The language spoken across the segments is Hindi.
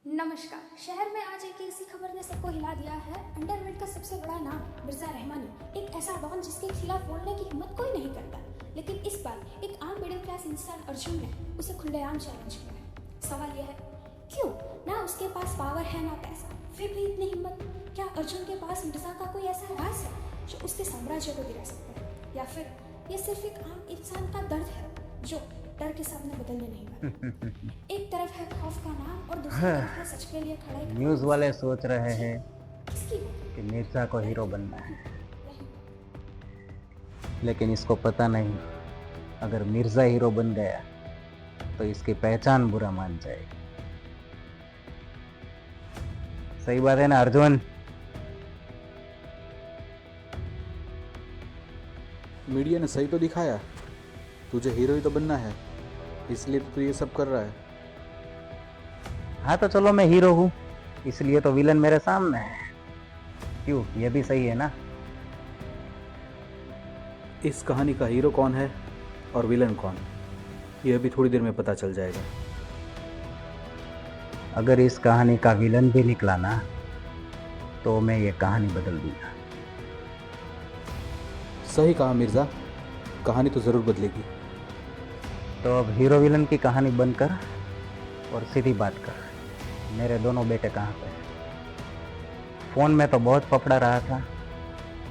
नमस्कार। शहर में आज एक ऐसी खबर ने सबको हिला दिया है। अंडरवर्ल्ड का सबसे बड़ा नाम मिर्जा रहमानी, एक ऐसा डॉन जिसके खिलाफ बोलने की हिम्मत कोई नहीं करता। लेकिन इस बार एक आम मिडिल क्लास इंसान अर्जुन ने उसे खुलेआम चैलेंज किया है। सवाल यह है, क्यों? ना उसके पास पावर है ना पैसा, फिर भी इतनी हिम्मत। क्या अर्जुन के पास मिर्जा का कोई ऐसा राज है जो उसके साम्राज्य को गिरा सकता है, या फिर यह सिर्फ एक आम इंसान का दर्द है जो डर के सामने बदलने नहीं वाला। एक तरफ है खौफ का नाम और दूसरी तरफ है सच के लिए खड़ा एक न्यूज़ वाले सोच रहे हैं किसकी कि मिर्जा को हीरो बनना है, लेकिन इसको पता नहीं, अगर मिर्जा हीरो बन गया तो इसकी पहचान बुरा मान जाएगी। सही बात है ना अर्जुन? मीडिया ने सही तो दिखाया, तुझे हीरो ही तो बनना है, इसलिए तो तू ये सब कर रहा है। हाँ तो चलो मैं हीरो हूँ, इसलिए तो विलन मेरे सामने है। क्यों, ये भी सही है ना? इस कहानी का हीरो कौन है और विलन कौन, यह भी थोड़ी देर में पता चल जाएगा। अगर इस कहानी का विलन भी निकला ना तो मैं ये कहानी बदल दूंगा। सही कहा मिर्जा, कहानी तो ज़रूर बदलेगी। तो अब हीरो विलन की कहानी बनकर और सीधी बात कर, मेरे दोनों बेटे कहाँ पे हैं? फोन में तो बहुत पकड़ा रहा था,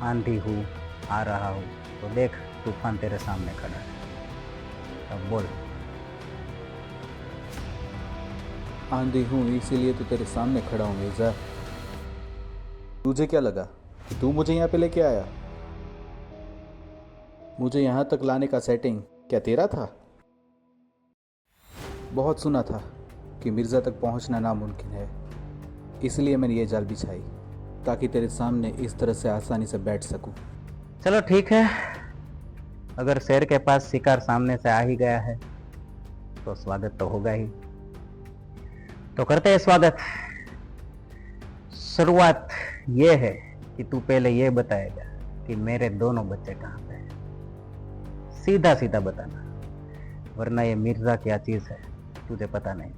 आंधी हूँ, आ रहा हूँ, तो देख तूफान तेरे सामने खड़ा है। अब बोल। आंधी हूँ इसीलिए तो तेरे सामने खड़ा हूँ मिर्जा। तुझे क्या लगा कि तू मुझे यहाँ पे लेके आया? मुझे यहाँ तक लाने का सेटिंग क्या तेरा था? बहुत सुना था कि मिर्ज़ा तक पहुँचना नामुमकिन है, इसलिए मैंने ये जाल बिछाई ताकि तेरे सामने इस तरह से आसानी से बैठ सकूं। चलो ठीक है, अगर शेर के पास शिकार सामने से आ ही गया है तो स्वागत तो होगा ही। तो करते हैं स्वागत। शुरुआत ये है कि तू पहले ये बताएगा कि मेरे दोनों बच्चे कहाँ पे हैं। सीधा सीधा बताना, वरना ये मिर्जा क्या चीज है तुझे पता नहीं।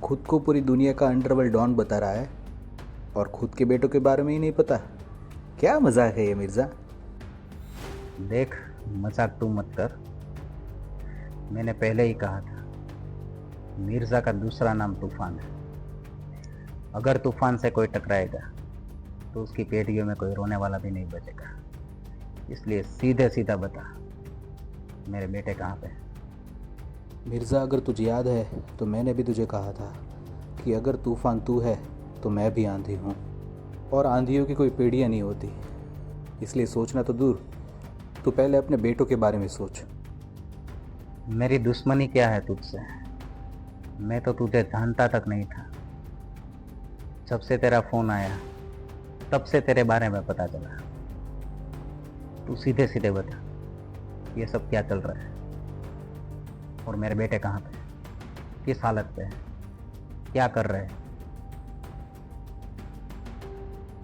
खुद को पूरी दुनिया का अंडरवर्ल्ड डॉन बता रहा है और खुद के बेटों के बारे में ही नहीं पता। क्या मजाक है ये मिर्जा? देख, मजाक तू मत कर। मैंने पहले ही कहा था, मिर्जा का दूसरा नाम तूफान है। अगर तूफान से कोई टकराएगा तो उसकी पेटियों में कोई रोने वाला भी नहीं बचेगा। इसलिए सीधे सीधा बता, मेरे बेटे कहाँ पे हैं? मिर्जा, अगर तुझे याद है तो मैंने भी तुझे कहा था कि अगर तूफान तू है तो मैं भी आंधी हूँ, और आंधियों की कोई पीढ़ियाँ नहीं होती। इसलिए सोचना तो दूर, तू पहले अपने बेटों के बारे में सोच। मेरी दुश्मनी क्या है तुझसे? मैं तो तुझे जानता तक नहीं था। जब से तेरा फोन आया तब से तेरे बारे में पता चला। तू सीधे सीधे बता, ये सब क्या चल रहा है? और मेरे बेटे कहाँ पे, किस हालत पे है, क्या कर रहे हैं?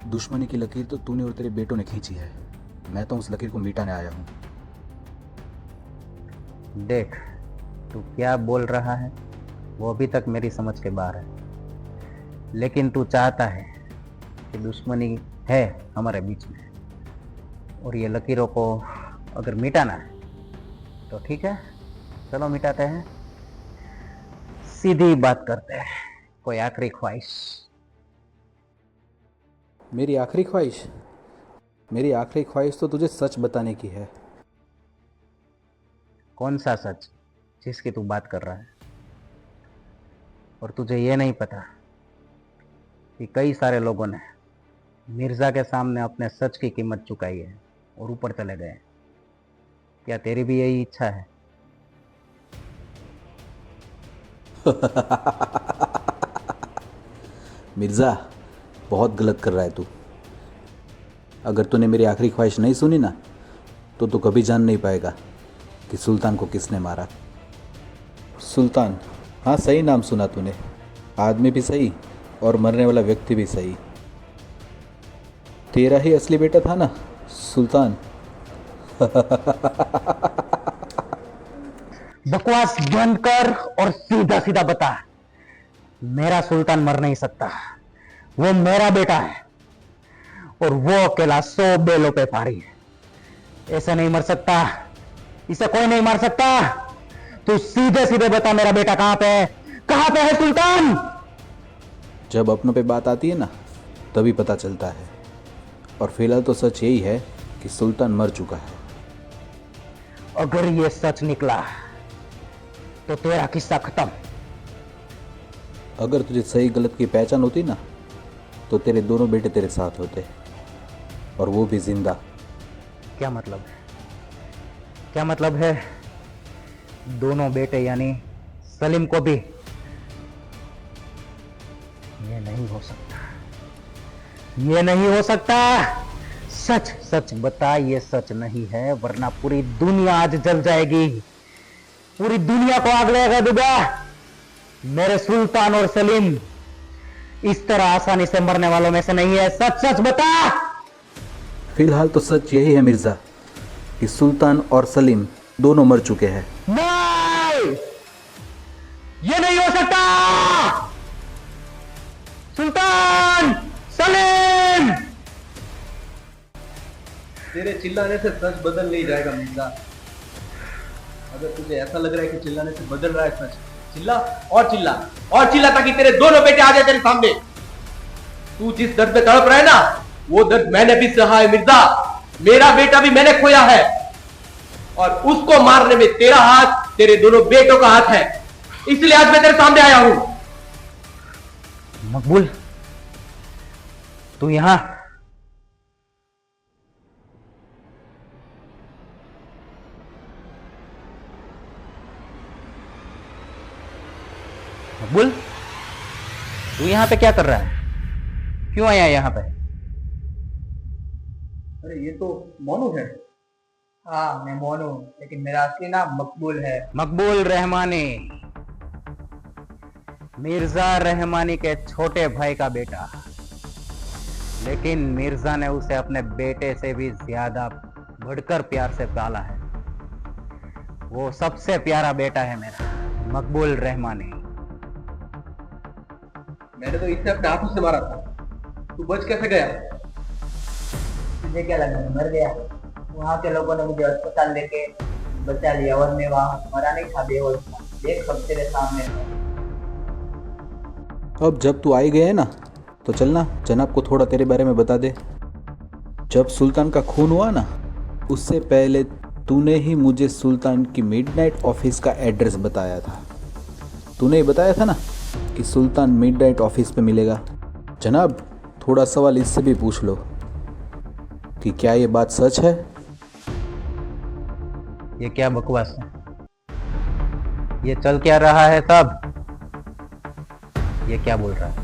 दुश्मनी की लकीर तो तूने और तेरे बेटों ने खींची है, मैं तो उस लकीर को मिटाने आया हूँ। देख, तू क्या बोल रहा है वो अभी तक मेरी समझ के बाहर है, लेकिन तू चाहता है कि दुश्मनी है हमारे बीच में, और ये लकीरों को अगर मिटाना है तो ठीक है, चलो मिटाते हैं। सीधी बात करते हैं, कोई आखिरी ख्वाहिश? मेरी आखिरी ख्वाहिश? मेरी आखिरी ख्वाहिश तो तुझे सच बताने की है। कौन सा सच जिसकी तू बात कर रहा है? और तुझे ये नहीं पता कि कई सारे लोगों ने मिर्जा के सामने अपने सच की कीमत चुकाई है और ऊपर चले गए। क्या तेरी भी यही इच्छा है? मिर्जा, बहुत गलत कर रहा है तू। अगर तूने मेरी आखिरी ख्वाहिश नहीं सुनी ना तो तू कभी जान नहीं पाएगा कि सुल्तान को किसने मारा। सुल्तान, हाँ सही नाम सुना तूने, आदमी भी सही और मरने वाला व्यक्ति भी सही। तेरा ही असली बेटा था ना सुल्तान? बकवास बंद कर और सीधा सीधा बता, मेरा सुल्तान मर नहीं सकता। वो मेरा बेटा है और वो अकेला 100 बेलों पे भारी है। ऐसे नहीं मर सकता, इसे कोई नहीं मार सकता। तू सीधे सीधे बता मेरा बेटा कहां पे है, कहां पे है सुल्तान? जब अपनों पे बात आती है ना, तभी पता चलता है। और फिलहाल तो सच यही है कि सुल्तान मर चुका है। अगर ये सच निकला तो तेरा किस्सा खत्म। अगर तुझे सही गलत की पहचान होती ना, तो तेरे दोनों बेटे तेरे साथ होते, और वो भी जिंदा। क्या मतलब है? क्या मतलब है? दोनों बेटे यानी सलीम को भी? ये नहीं हो सकता, ये नहीं हो सकता। सच सच बता, ये सच नहीं है, वरना पूरी दुनिया आज जल जाएगी। पूरी दुनिया को आग लगा दूंगा। मेरे सुल्तान और सलीम इस तरह आसानी से मरने वालों में से नहीं है। सच सच बता। फिलहाल तो सच यही है मिर्जा कि सुल्तान और सलीम दोनों मर चुके हैं। नहीं, ये नहीं हो सकता। सुल्तान, सलीम। तेरे चिल्लाने से सच बदल नहीं जाएगा मिर्जा। अगर तुझे ऐसा लग रहा है कि चिल्लाने से बदल रहा है सच, चिल्ला और चिल्ला और चिल्ला, ताकि तेरे दोनों बेटे आ जाए तेरे सामने। तू जिस दर्द में तड़प रहा है ना, वो दर्द मैंने भी सहा है मिर्जा। मेरा बेटा भी मैंने खोया है, और उसको मारने में तेरा हाथ, तेरे दोनों बेटों का हाथ है। इसलिए आज मैं तेरे सामने आया हूं। मकबूल, तू यहां? मकबूल, तू यहां पे क्या कर रहा है? क्यों आया यहां पे? अरे ये तो मोनू है। हाँ मैं मोनू, लेकिन मेरा असली नाम मकबूल है। मकबूल रहमानी, मिर्जा रहमानी के छोटे भाई का बेटा। लेकिन मिर्जा ने उसे अपने बेटे से भी ज्यादा बढ़कर प्यार से पाला है। वो सबसे प्यारा बेटा है मेरा, मकबूल रहमानी। मैंने तो इसे अपने हाथों से मारा था। तू बच कैसे गया? मुझे क्या लगा मैं मर गया? वहाँ के लोगों ने मुझे अस्पताल लेके बचा लिया, और मैं वहाँ मरा नहीं था, बेहोश था। देख सब तेरे सामने है। अब जब तू आई गया है ना, तो चलना जनाब को थोड़ा तेरे बारे में बता दे। जब सुल्तान का खून हुआ ना, उससे पहले तूने ही मुझे सुल्तान की मिडनाइट ऑफिस का एड्रेस बताया था। तूने ही बताया था ना कि सुल्तान मिडनाइट ऑफिस पे मिलेगा। जनाब, थोड़ा सवाल इससे भी पूछ लो कि क्या ये बात सच है? ये क्या बकवास है? ये चल क्या रहा है सब? ये क्या बोल रहा है?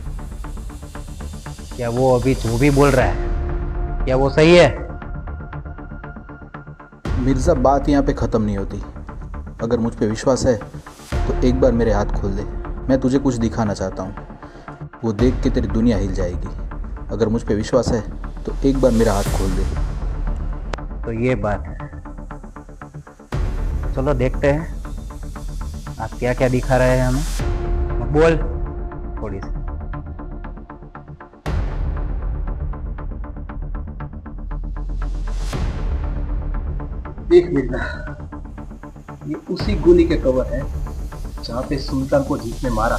क्या वो अभी जो भी बोल रहा है, क्या वो सही है? मिर्ज़ा, बात यहाँ पे ख़त्म नहीं होती। अगर मुझ पे विश्वास है तो एक बार मेरे हाथ खोल दे। मैं तुझे कुछ दिखाना चाहता हूँ, वो देख के तेरी दुनिया हिल जाएगी। अगर मुझ पे विश्वास है तो एक बार मेरा हाथ खोल दे। तो ये बात है, चलो देखते हैं आप क्या क्या दिखा रहे हैं हमें। बोल थोड़ी सी। देख मिर्जा, ये उसी गोली के कवर है जहाँ पे सुल्तान को जिसने मारा।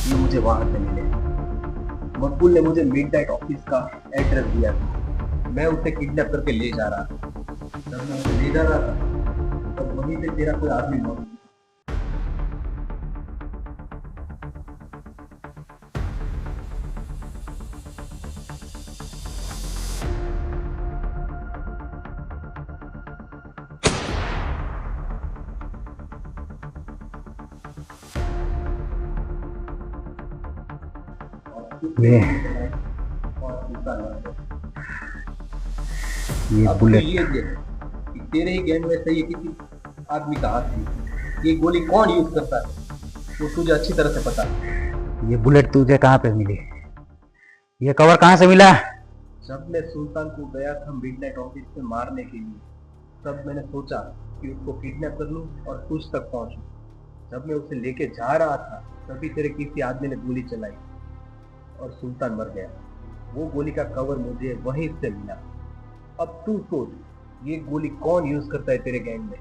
ये मुझे वहां से मिले। मकबूल ने मुझे मिडनाइट ऑफिस का एड्रेस दिया था। मैं उसे किडनैप करके ले जा रहा था। जब मैं उसे ले जा रहा था, तब वहीं पे तेरा कोई आदमी मौजूद था। ये अब बुलेट, तो ये देख कि तेरे ही गैंग में से ये किसी आदमी का हाथ थी। ये गोली कौन यूज करता है वो तुझे अच्छी तरह से पता है। ये बुलेट तुझे कहाँ पे मिली? ये कवर कहाँ से मिला? जब मैं सुल्तान को गया था मिडनाइट ऑफिस से मारने के लिए, तब मैंने सोचा कि उसको किडनैप कर लूं और तुझ तक पहुंचूं। जब मैं उसे लेके जा रहा था तभी तेरे किसी आदमी ने गोली चलाई और सुल्तान मर गया। वो गोली का कवर मुझे वहीं से मिला। अब तू सोच ये गोली कौन यूज करता है तेरे गैंग में?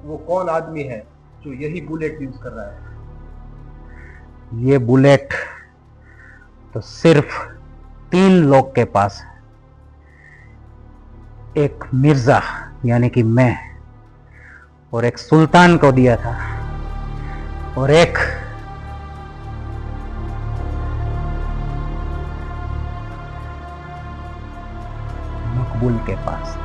वो कौन आदमी है जो यही बुलेट यूज कर रहा है? ये बुलेट तो सिर्फ 3 लोग के पास है। एक मिर्जा यानी कि मैं, और एक सुल्तान को दिया था, और एक मकबूल के पास।